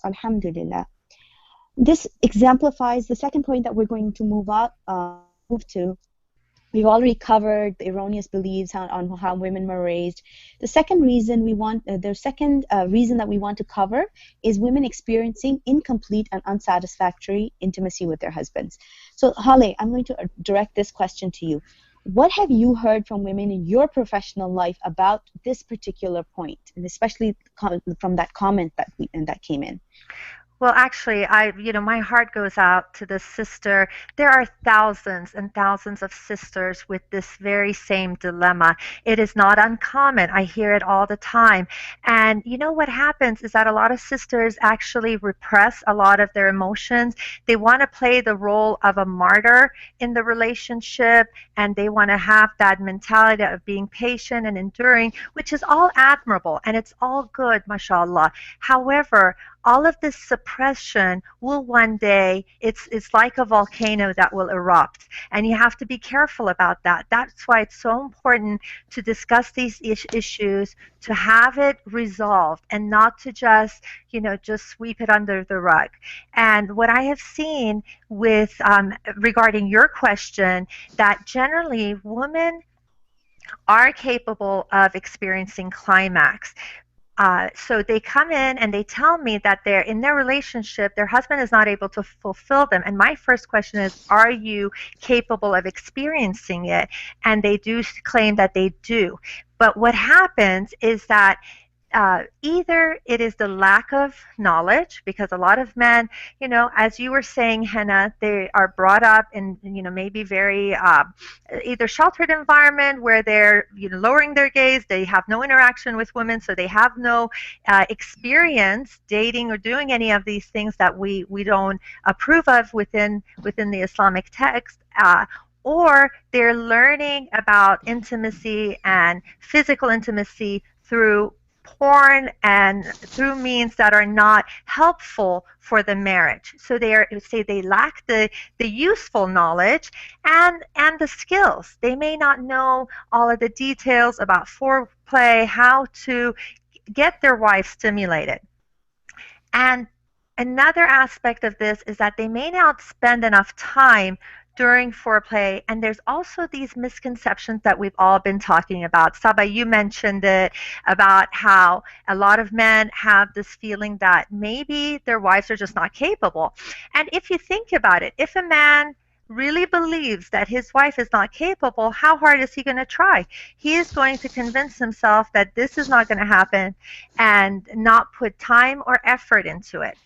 alhamdulillah. This exemplifies the second point that we're going to move to. We've already covered the erroneous beliefs on how women were raised. The second reason reason that we want to cover is women experiencing incomplete and unsatisfactory intimacy with their husbands. So, Haleh, I'm going to direct this question to you. What have you heard from women in your professional life about this particular point, and especially from that comment that came in? Well, actually, my heart goes out to this sister. There are thousands and thousands of sisters with this very same dilemma. It is not uncommon. I hear it all the time. And you know what happens is that a lot of sisters actually repress a lot of their emotions. They want to play the role of a martyr in the relationship, and they want to have that mentality of being patient and enduring, which is all admirable and it's all good, mashallah. However, all of this suppression will one day, it's like a volcano that will erupt, and you have to be careful about that. That's why it's so important to discuss these issues, to have it resolved, and not to just sweep it under the rug. And what I have seen with regarding your question, that generally women are capable of experiencing climax. So they come in and they tell me that they're in their relationship, their husband is not able to fulfill them. And my first question is, are you capable of experiencing it? And they do claim that they do. But what happens is that either it is the lack of knowledge, because a lot of men, as you were saying, Hena, they are brought up in, maybe very either sheltered environment where they're, lowering their gaze, they have no interaction with women, so they have no experience dating or doing any of these things that we don't approve of within the Islamic text. Or they're learning about intimacy and physical intimacy through porn and through means that are not helpful for the marriage. So they lack the useful knowledge and the skills. They may not know all of the details about foreplay, how to get their wife stimulated. And another aspect of this is that they may not spend enough time during foreplay, and there's also these misconceptions that we've all been talking about. Saba, you mentioned it, about how a lot of men have this feeling that maybe their wives are just not capable. And if you think about it, if a man really believes that his wife is not capable, how hard is he going to try? He is going to convince himself that this is not going to happen and not put time or effort into it.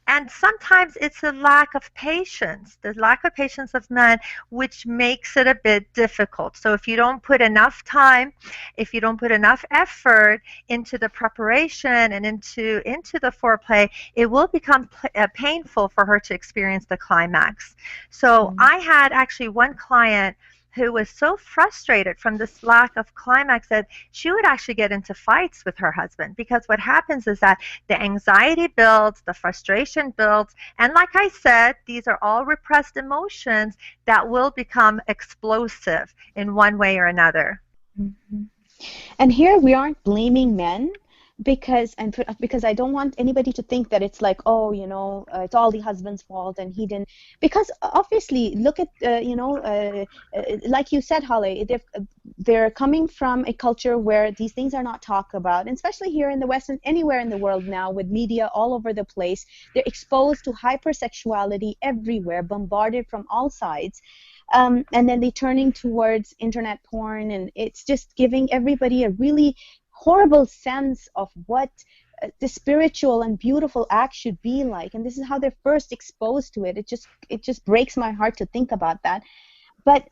And sometimes it's the lack of patience of men, which makes it a bit difficult. So if you don't put enough time, if you don't put enough effort into the preparation and into the foreplay, it will become painful for her to experience the climax. So I had actually one client who was so frustrated from this lack of climax that she would actually get into fights with her husband, because what happens is that the anxiety builds, the frustration builds, and like I said, these are all repressed emotions that will become explosive in one way or another. Mm-hmm. And here we aren't blaming men, because I don't want anybody to think that it's like, it's all the husband's fault and he didn't, because obviously look at like you said, Haleh, they're coming from a culture where these things are not talked about, and especially here in the West and anywhere in the world now with media all over the place. They're exposed to hypersexuality everywhere, bombarded from all sides. And then they're turning towards internet porn, and it's just giving everybody a really horrible sense of what the spiritual and beautiful act should be like, and this is how they're first exposed to it. It just breaks my heart to think about that. But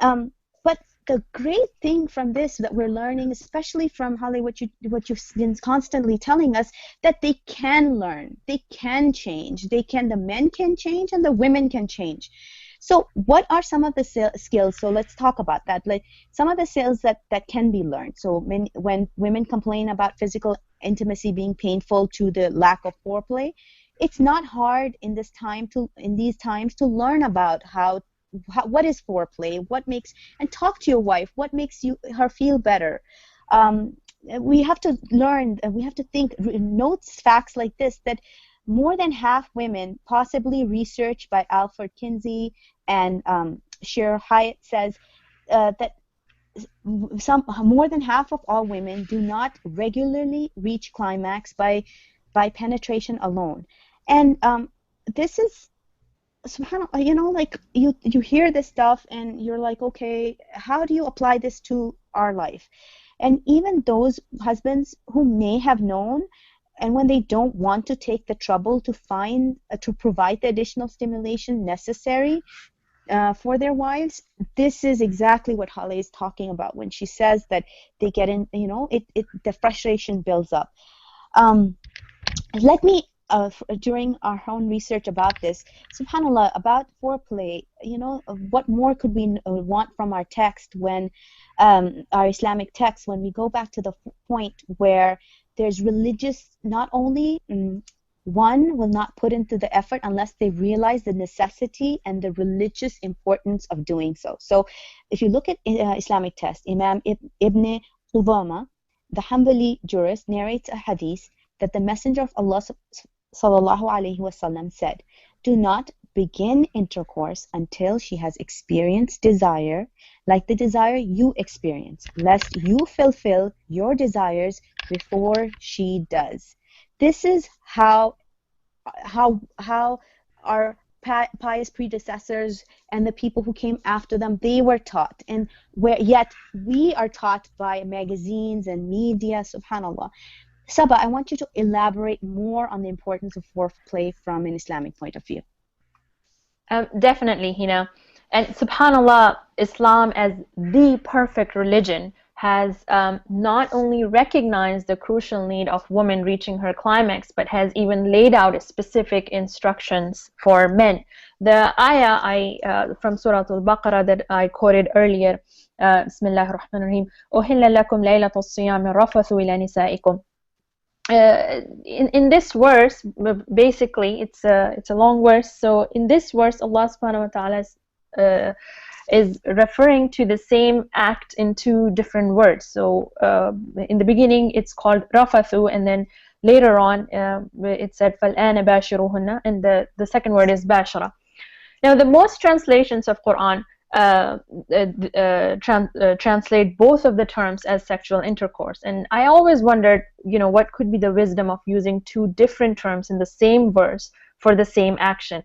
the great thing from this that we're learning, especially from Haleh, what you've been constantly telling us, that they can learn, they can change, the men can change and the women can change. So what are some of the skills? So let's talk about that. Like some of the skills that can be learned. So when women complain about physical intimacy being painful to the lack of foreplay, it's not hard in these times to learn about what is foreplay, and talk to your wife, what makes her feel better. We have to learn, and we have to think, notes facts like this, that more than half women, possibly research by Alfred Kinsey and Sheer Hyatt says that some more than half of all women do not regularly reach climax by penetration alone. And this is subhanallah, like you hear this stuff and you're like, okay, how do you apply this to our life? And even those husbands who may have known, and when they don't want to take the trouble to find to provide the additional stimulation necessary for their wives, this is exactly what Haleh is talking about when she says that they get in, the frustration builds up. Let me during our own research about this, subhanallah, about foreplay, what more could we want from our text when our Islamic text, when we go back to the point where there's religious, not only one will not put into the effort unless they realize the necessity and the religious importance of doing so. So if you look at Islamic text, Imam Ibn Qudama, the Hanbali jurist, narrates a hadith that the Messenger of Allah sallallahu alaihi wasallam said, "Do not begin intercourse until she has experienced desire like the desire you experience, lest you fulfill your desires before she does." This is how our pious predecessors and the people who came after them, they were taught, and yet we are taught by magazines and media, subhanallah. Saba, I want you to elaborate more on the importance of foreplay from an Islamic point of view. Definitely, Hena. And subhanallah, Islam as the perfect religion has not only recognized the crucial need of women reaching her climax, but has even laid out specific instructions for men. The ayah from Surah Al-Baqarah that I quoted earlier, Bismillah ar-Rahman ar-Rahim, أُحِلَّ لَكُمْ لَيْلَةُ الصِّيَامِ الرَّفَثُ إِلَى نِسَائِكُمْ. In this verse, basically it's a long verse. So in this verse, Allah subhanahu wa ta'ala is referring to the same act in two different words. So in the beginning it's called rafathu, and then later on it said فَالْآنَ بَاشِرُهُنَّ, and the second word is bashara. Now the most translations of Quran translate both of the terms as sexual intercourse, and I always wondered, what could be the wisdom of using two different terms in the same verse for the same action.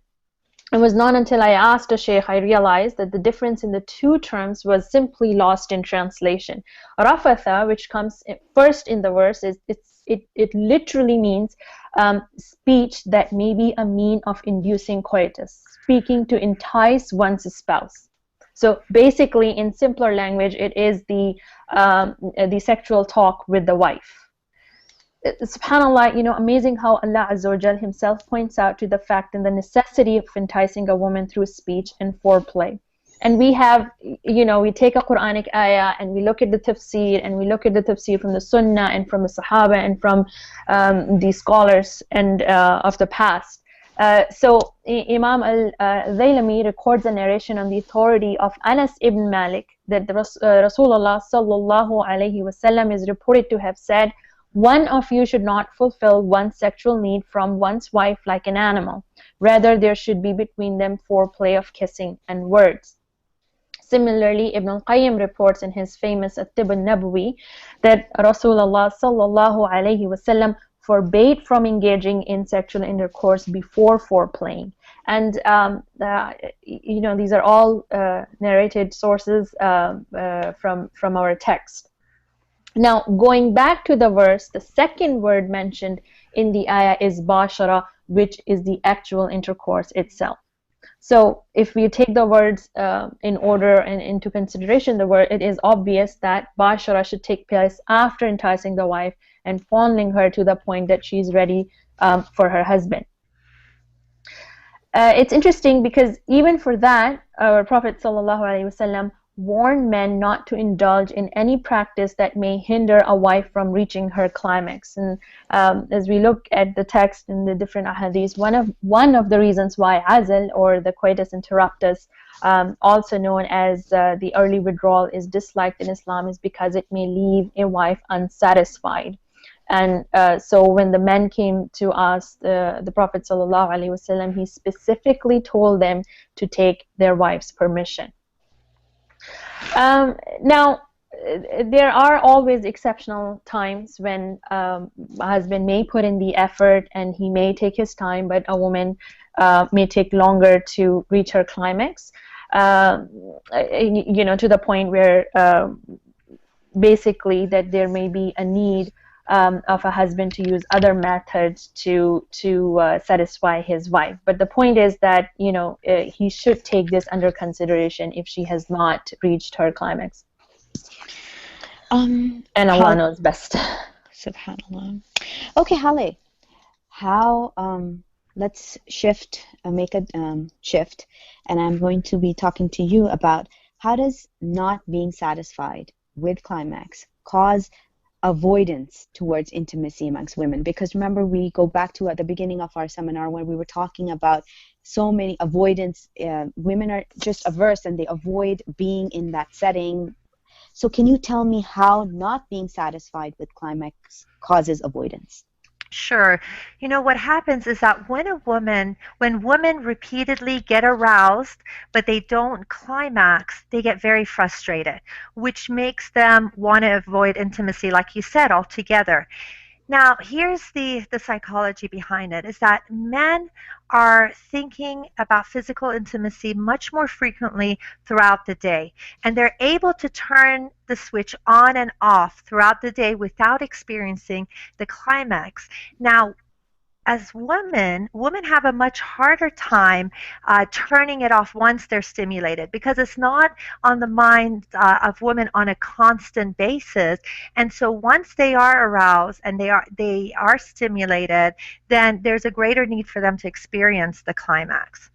It was not until I asked a sheikh I realized that the difference in the two terms was simply lost in translation. Rafatha, which comes first in the verse, it literally means speech that may be a mean of inducing coitus, speaking to entice one's spouse. So basically, in simpler language, it is the sexual talk with the wife. SubhanAllah, amazing how Allah Azza wa Jal himself points out to the fact and the necessity of enticing a woman through speech and foreplay. And we have, we take a Quranic ayah and we look at the tafsir, and we look at the tafsir from the Sunnah and from the Sahaba and from the scholars and of the past. So Imam al-Daylami records a narration on the authority of Anas ibn Malik that Rasulullah sallallahu alaihi wasallam is reported to have said, "One of you should not fulfill one's sexual need from one's wife like an animal. Rather, there should be between them foreplay of kissing and words." Similarly, Ibn al-Qayyim reports in his famous At-Tibb al-Nabawi that Rasulullah sallallahu alaihi wasallam forbade from engaging in sexual intercourse before foreplaying. And these are all narrated sources from our text. Now, going back to the verse, the second word mentioned in the ayah is bashara, which is the actual intercourse itself. So if we take the words in order and into consideration, it is obvious that bashara should take place after enticing the wife and fondling her to the point that she's ready for her husband. It's interesting because even for that, our Prophet ﷺ warned men not to indulge in any practice that may hinder a wife from reaching her climax. And as we look at the text in the different ahadith, one of the reasons why azal, or the coitus interruptus, also known as the early withdrawal, is disliked in Islam is because it may leave a wife unsatisfied. And so when the men came to ask the Prophet ﷺ, he specifically told them to take their wives' permission. Now, there are always exceptional times when a husband may put in the effort and he may take his time, but a woman may take longer to reach her climax, to the point where basically that there may be a need of a husband to use other methods to satisfy his wife. But the point is that he should take this under consideration if she has not reached her climax. And Allah knows best. Subhanallah. Okay, Haleh, how let's make a shift, and I'm going to be talking to you about how does not being satisfied with climax cause avoidance towards intimacy amongst women? Because remember, we go back to at the beginning of our seminar when we were talking about so many avoidance. Women are just averse and they avoid being in that setting. So can you tell me how not being satisfied with climax causes avoidance? Sure. What happens is that when women repeatedly get aroused, but they don't climax, they get very frustrated, which makes them want to avoid intimacy, like you said, altogether. Now, here's the psychology behind it, is that men are thinking about physical intimacy much more frequently throughout the day, and they're able to turn the switch on and off throughout the day without experiencing the climax. Now, as women have a much harder time turning it off once they're stimulated, because it's not on the mind of women on a constant basis. And so once they are aroused and they are stimulated, then there's a greater need for them to experience the climax.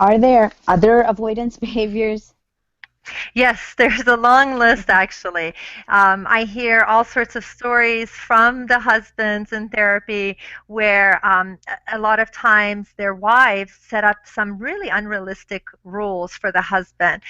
Are there other avoidance behaviors? Yes, there's a long list actually. I hear all sorts of stories from the husbands in therapy where a lot of times their wives set up some really unrealistic rules for the husband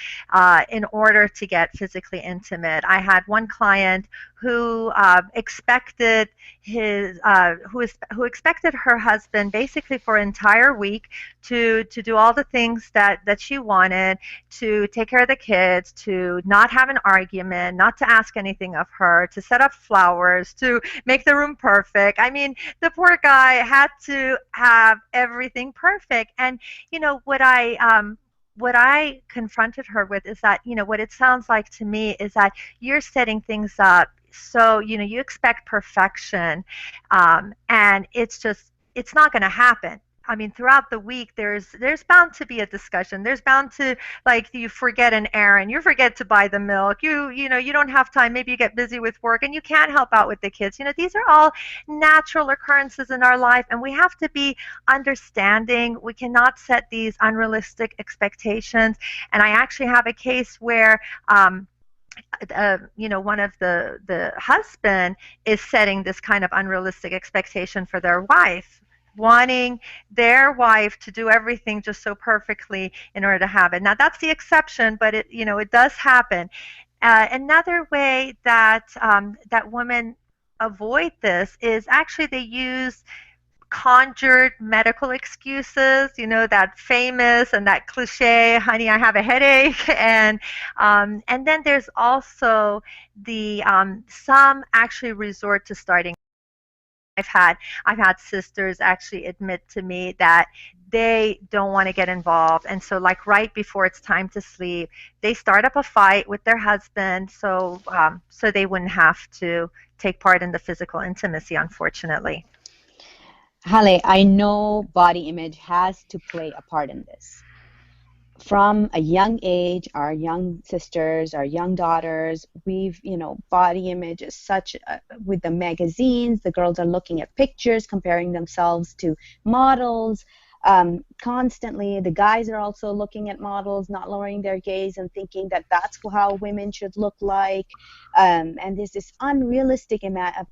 in order to get physically intimate. I had one client who expected who expected her husband basically for an entire week to do all the things that she wanted, to take care of the kids, to not have an argument, not to ask anything of her, to set up flowers, to make the room perfect. I mean, the poor guy had to have everything perfect. And what I confronted her with is that, what it sounds like to me is that you're setting things up so, you expect perfection, and it's not going to happen. I mean, throughout the week, there's bound to be a discussion. There's bound to, like, you forget an errand, you forget to buy the milk, you don't have time, maybe you get busy with work and you can't help out with the kids. These are all natural occurrences in our life, and we have to be understanding. We cannot set these unrealistic expectations. And I actually have a case where one of the husband is setting this kind of unrealistic expectation for their wife, wanting their wife to do everything just so perfectly in order to have it. Now, that's the exception, but it does happen. Another way that women avoid this is actually they use conjured medical excuses, that famous and that cliche, honey, I have a headache. And then there's also the some actually resort to starting. I've had sisters actually admit to me that they don't want to get involved, and so, like, right before it's time to sleep, they start up a fight with their husband, so they wouldn't have to take part in the physical intimacy, unfortunately. Haleh, I know body image has to play a part in this. From a young age, our young sisters, our young daughters, body image is such, with the magazines, the girls are looking at pictures, comparing themselves to models constantly. The guys are also looking at models, not lowering their gaze and thinking that that's how women should look like. And there's this unrealistic amount of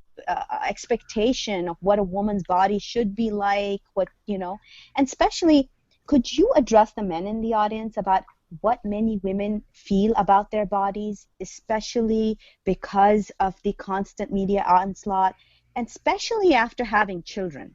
expectation of what a woman's body should be like, and especially, could you address the men in the audience about what many women feel about their bodies, especially because of the constant media onslaught? and especially after having children.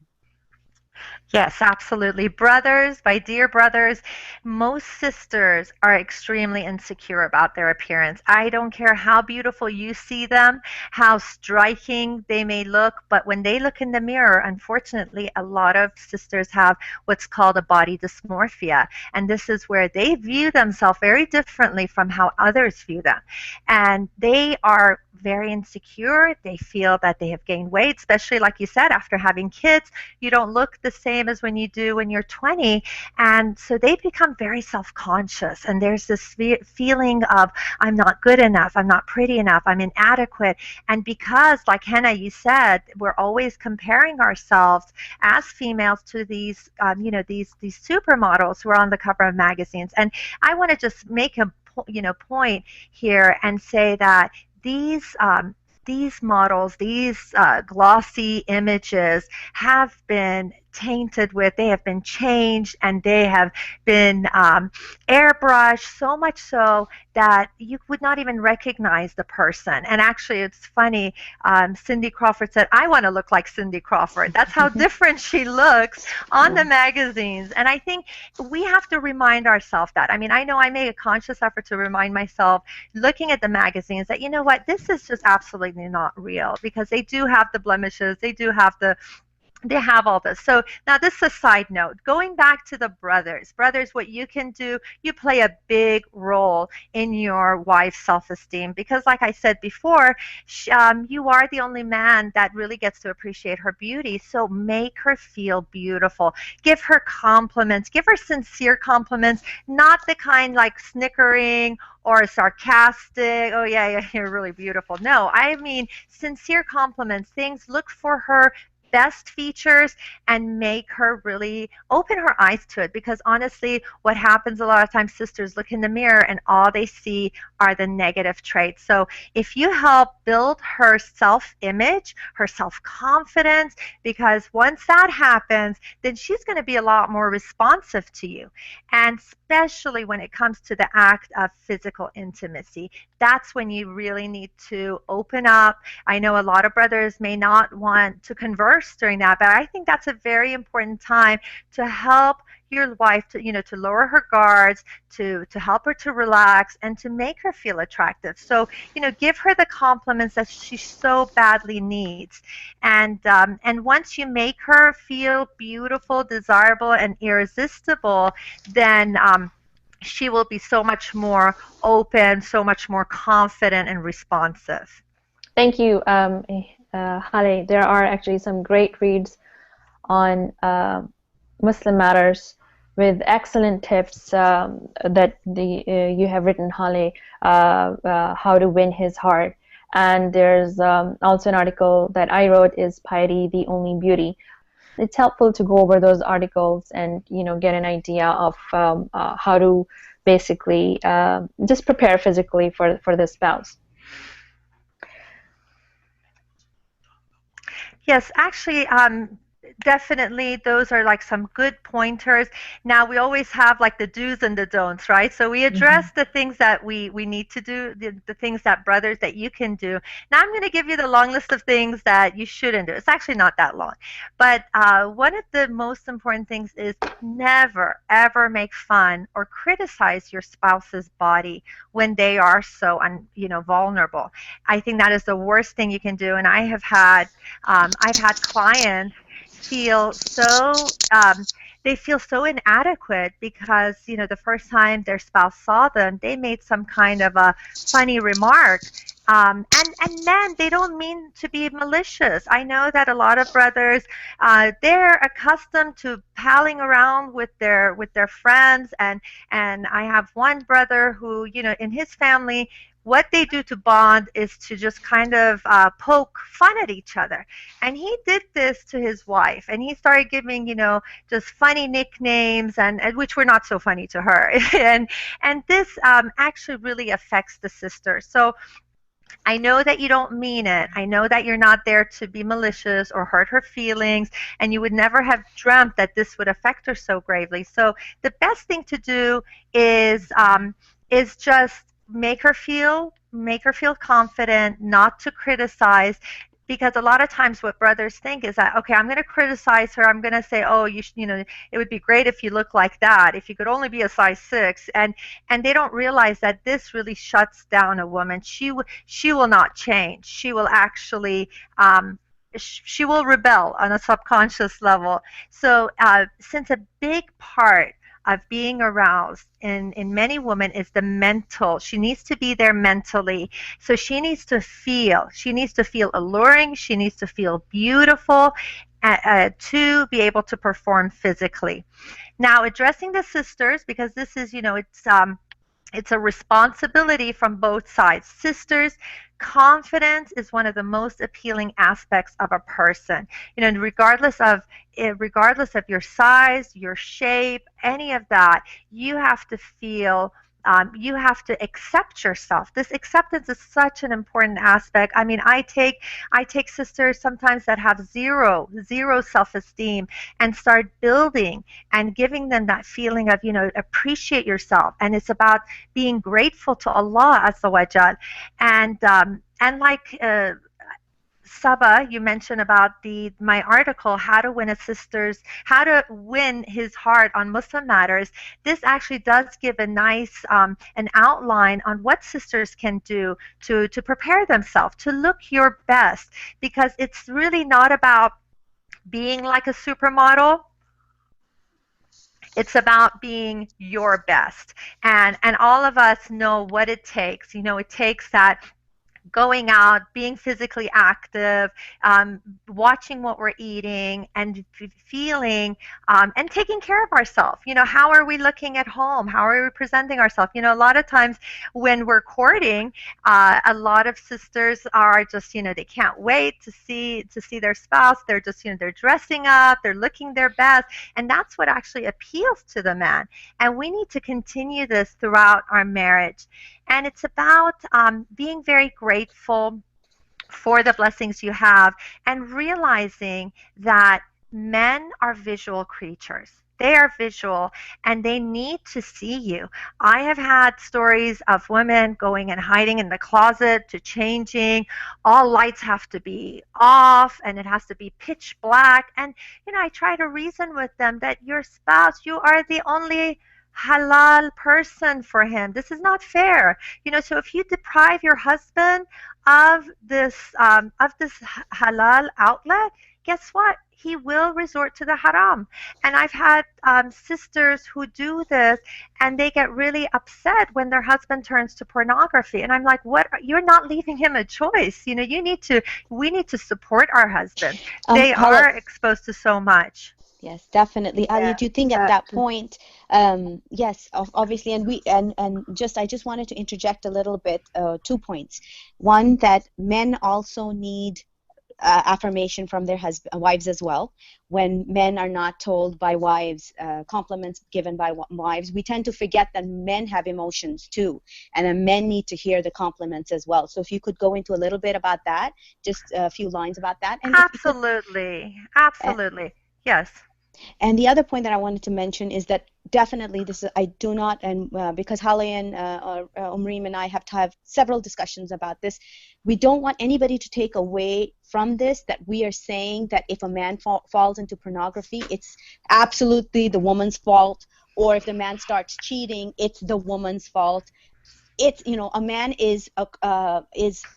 Yes, absolutely. Brothers, my dear brothers, most sisters are extremely insecure about their appearance. I don't care how beautiful you see them, how striking they may look, but when they look in the mirror, unfortunately, a lot of sisters have what's called a body dysmorphia. And this is where they view themselves very differently from how others view them. And they are very insecure. They feel that they have gained weight, especially like you said, after having kids. You don't look the same as when you do when you're 20. And so they become very self-conscious. And there's this feeling of, I'm not good enough, I'm not pretty enough, I'm inadequate. And because, like Hena, you said, we're always comparing ourselves as females to these, these supermodels who are on the cover of magazines. And I want to just make a point here and say that these models, these glossy images have been tainted with, they have been changed, and they have been airbrushed, so much so that you would not even recognize the person. And actually, it's funny, Cindy Crawford said, I want to look like Cindy Crawford. That's how different she looks on the magazines. And I think we have to remind ourselves that. I mean, I know I make a conscious effort to remind myself, looking at the magazines, that, you know what, this is just absolutely not real, because they do have the blemishes, they have all this. So now this is a side note. Going back to the brothers, what you can do, you play a big role in your wife's self-esteem, because like I said before, you are the only man that really gets to appreciate her beauty. So make her feel beautiful. Give her compliments. Give her sincere compliments, not the kind like snickering or sarcastic, oh yeah, you're really beautiful. No, I mean sincere compliments, things, look for her best features and make her really open her eyes to it. Because honestly, what happens a lot of times, sisters look in the mirror and all they see are the negative traits. So if you help build her self-image, her self-confidence, because once that happens, then she's going to be a lot more responsive to you. And especially when it comes to the act of physical intimacy, that's when you really need to open up. I know a lot of brothers may not want to converse during that, but I think that's a very important time to help your wife to lower her guards, to help her to relax, and to make her feel attractive. So give her the compliments that she so badly needs. And once you make her feel beautiful, desirable, and irresistible, then she will be so much more open, so much more confident and responsive. Thank you, Haleh. There are actually some great reads on Muslim matters with excellent tips that you have written, Haleh, how to win his heart. And there's also an article that I wrote, Is Piety the Only Beauty? It's helpful to go over those articles and get an idea of how to basically just prepare physically for the spouse. Yes, actually, definitely those are like some good pointers. Now we always have like the do's and the don'ts, right? So we address the things that we need to do, the things that brothers that you can do. Now I'm going to give you the long list of things that you shouldn't do. It's actually not that long, but one of the most important things is never ever make fun or criticize your spouse's body when they are so vulnerable. I think that is the worst thing you can do. And I've had clients feel so they feel so inadequate because the first time their spouse saw them, they made some kind of a funny remark, and then they don't mean to be malicious. I know that a lot of brothers, they're accustomed to palling around with their friends, and I have one brother who in his family, what they do to bond is to just kind of poke fun at each other. And he did this to his wife, and he started giving, just funny nicknames, and which were not so funny to her. and this actually really affects the sister. So I know that you don't mean it. I know that you're not there to be malicious or hurt her feelings, and you would never have dreamt that this would affect her so gravely. So the best thing to do is just make her feel confident, not to criticize. because a lot of times what brothers think is that, okay, I'm going to criticize her. I'm going to say, oh, it would be great if you look like that, if you could only be a size 6. And they don't realize that this really shuts down a woman. She will not change. She will actually she will rebel on a subconscious level. So since a big part of being aroused in many women is the mental. She needs to be there mentally. So she needs to feel alluring. She needs to feel beautiful to be able to perform physically. Now, addressing the sisters, because this is, it's a responsibility from both sides. Sisters, confidence is one of the most appealing aspects of a person. Regardless of your size, your shape, any of that, you have to feel you have to accept yourself. This acceptance is such an important aspect. I mean, I take sisters sometimes that have zero self-esteem and start building and giving them that feeling of, appreciate yourself. And it's about being grateful to Allah Azza wa Jal. And like Saba, you mentioned about my article, how to win his heart on Muslim matters. This actually does give a nice an outline on what sisters can do to prepare themselves to look your best, because it's really not about being like a supermodel. It's about being your best. And all of us know what it takes. It takes that going out, being physically active, watching what we're eating, and feeling and taking care of ourselves. How are we looking at home? How are we presenting ourselves? A lot of times when we're courting, a lot of sisters are just, they can't wait to see their spouse. They're just, they're dressing up, they're looking their best, and that's what actually appeals to the man. And we need to continue this throughout our marriage. And it's about being very grateful for the blessings you have, and realizing that men are visual creatures. They are visual, and they need to see you. I have had stories of women going and hiding in the closet to changing. All lights have to be off, and it has to be pitch black. And, I try to reason with them that your spouse, you are the only halal person for him. This is not fair. So if you deprive your husband of this halal outlet, guess what? He will resort to the haram. And I've had sisters who do this, and they get really upset when their husband turns to pornography. And I'm like, what? You're not leaving him a choice. We need to support our husbands. They are exposed to so much. Yes, definitely. Ali, do you think at that point, yes, obviously, and I just wanted to interject a little bit, 2 points. One, that men also need affirmation from their wives as well. When men are not told by wives, compliments given by wives, we tend to forget that men have emotions too, and then men need to hear the compliments as well. So if you could go into a little bit about that, just a few lines about that. And absolutely. Yes. And the other point that I wanted to mention is that definitely I do not, and because Haleh and Umreem and I have to have several discussions about this, we don't want anybody to take away from this that we are saying that if a man falls into pornography, it's absolutely the woman's fault, or if the man starts cheating, it's the woman's fault. It's, a man is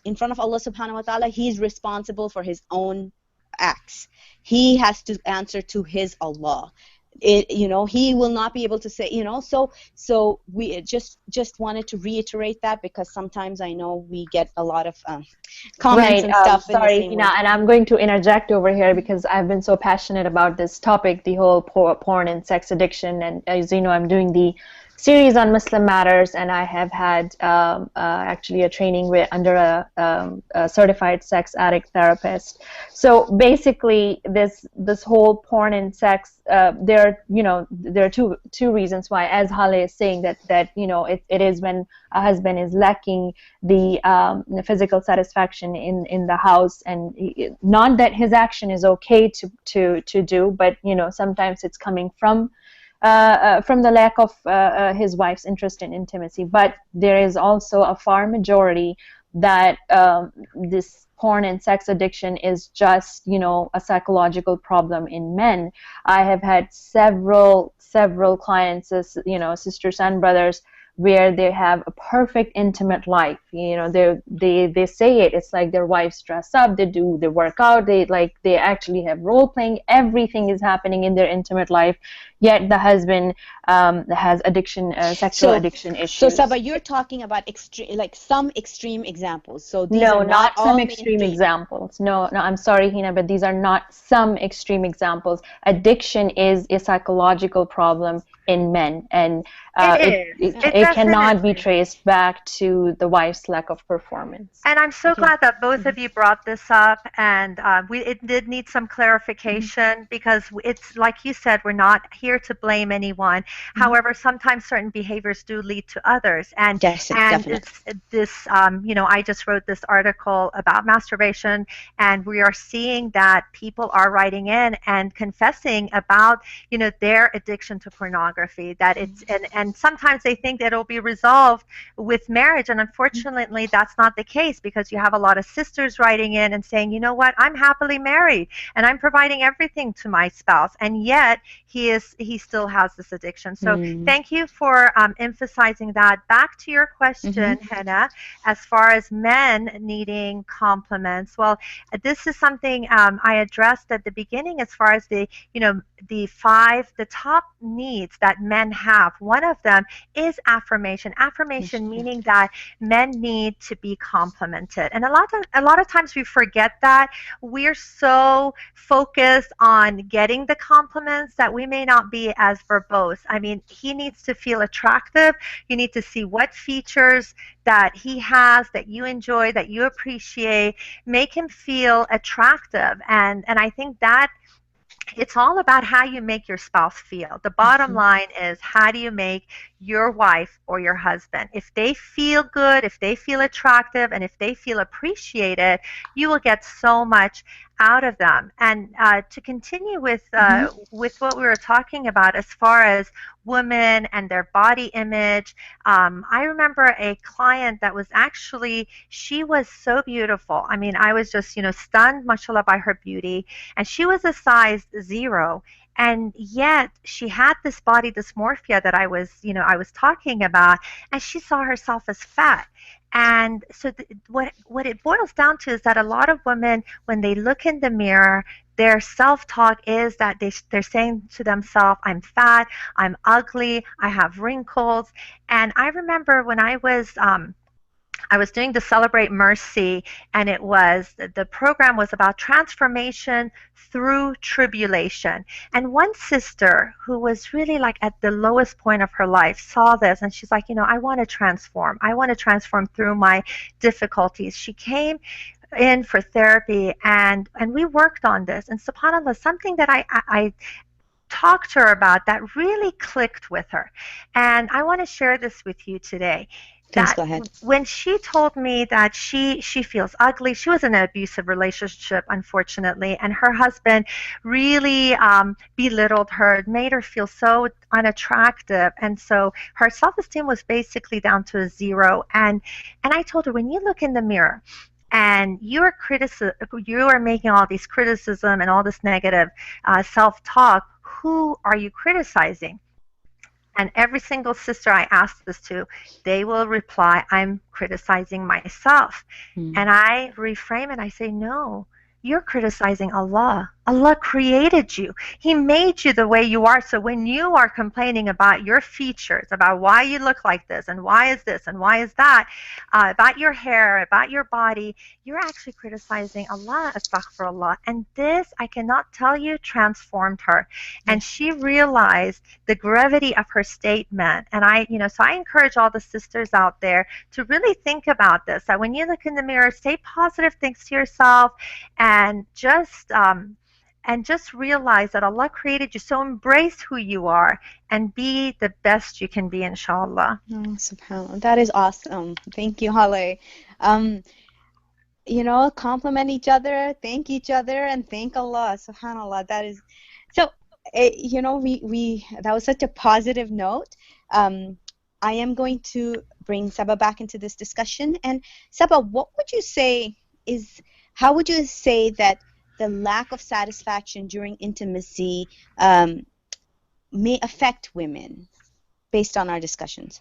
in front of Allah subhanahu wa ta'ala. He's responsible for his own acts. He has to answer to his Allah. He will not be able to say, so we just wanted to reiterate that, because sometimes I know we get a lot of comments and stuff. Sorry, Hena, and I'm going to interject over here because I've been so passionate about this topic, the whole porn and sex addiction. And as you know, I'm doing the series on Muslim matters, and I have had actually a training under a certified sex addict therapist. So basically, this whole porn and sex, there are two reasons why, as Haleh is saying, that it is when a husband is lacking the physical satisfaction in the house, and not that his action is okay to do, but sometimes it's coming from the lack of his wife's interest in intimacy. But there is also a far majority that this porn and sex addiction is just, a psychological problem in men. I have had several clients, sisters and brothers, where they have a perfect intimate life. They say it's like their wives dress up, they work out, they actually have role playing, everything is happening in their intimate life, yet the husband has sexual addiction issues. So Saba, you're talking about some extreme examples. So these No, are not some all extreme mainstream. examples. No, I'm sorry, Hena, but these are not some extreme examples. Addiction is a psychological problem in men, and it cannot be traced back to the wife's lack of performance. And I'm so glad that both of you brought this up, and it did need some clarification, because it's like you said, we're not here to blame anyone. However, sometimes certain behaviors do lead to others, and it's this. I just wrote this article about masturbation, and we are seeing that people are writing in and confessing about their addiction to pornography. That it's and sometimes they think that it'll be resolved with marriage, and unfortunately that's not the case, because you have a lot of sisters writing in and saying, you know what, I'm happily married and I'm providing everything to my spouse, and yet he still has this addiction. So thank you for emphasizing that. Back to your question, Hena, as far as men needing compliments. Well, this is something I addressed at the beginning, as far as the top needs that men have. One of them is affirmation. Affirmation meaning that men need to be complimented. And a lot of times we forget that. We're so focused on getting the compliments that we may not be as verbose. I mean, he needs to feel attractive. You need to see what features that he has that you enjoy, that you appreciate. Make him feel attractive. And I think that it's all about how you make your spouse feel. The bottom line is, how do you make your wife or your husband, if they feel good, if they feel attractive, and if they feel appreciated, you will get so much out of them. And to continue with what we were talking about, as far as women and their body image, I remember a client that was actually, she was so beautiful. I mean, I was just stunned, mashallah, by her beauty, and she was a size 0. And yet she had this body dysmorphia that I was talking about, and she saw herself as fat. And so what it boils down to is that a lot of women, when they look in the mirror, their self-talk is that they're saying to themselves, I'm fat, I'm ugly, I have wrinkles. And I remember when I was doing the Celebrate Mercy, and the program was about transformation through tribulation. And one sister, who was really like at the lowest point of her life, saw this, and she's like, I want to transform. I want to transform through my difficulties. She came in for therapy, and we worked on this. And subhanAllah, something that I talked to her about that really clicked with her. And I want to share this with you today. Please go ahead. When she told me that she feels ugly, she was in an abusive relationship, unfortunately, and her husband really belittled her, made her feel so unattractive, and so her self-esteem was basically down to a 0. And I told her, when you look in the mirror and you are making all these criticism and all this negative self-talk, who are you criticizing? And every single sister I ask this to, they will reply, I'm criticizing myself. And I reframe it. I say, no, you're criticizing Allah. Allah created you. He made you the way you are. So when you are complaining about your features, about why you look like this, and why is this, and why is that, about your hair, about your body, you're actually criticizing Allah, astaghfirullah. And this, I cannot tell you, transformed her. And she realized the gravity of her statement. And so I encourage all the sisters out there to really think about this, that when you look in the mirror, say positive things to yourself, and just realize that Allah created you. So embrace who you are and be the best you can be, inshallah. Oh, subhanAllah. That is awesome. Thank you, Haleh. Compliment each other, thank each other, and thank Allah. Subhanallah. That is so. We that was such a positive note. I am going to bring Saba back into this discussion. And Saba, how would you say that the lack of satisfaction during intimacy may affect women based on our discussions?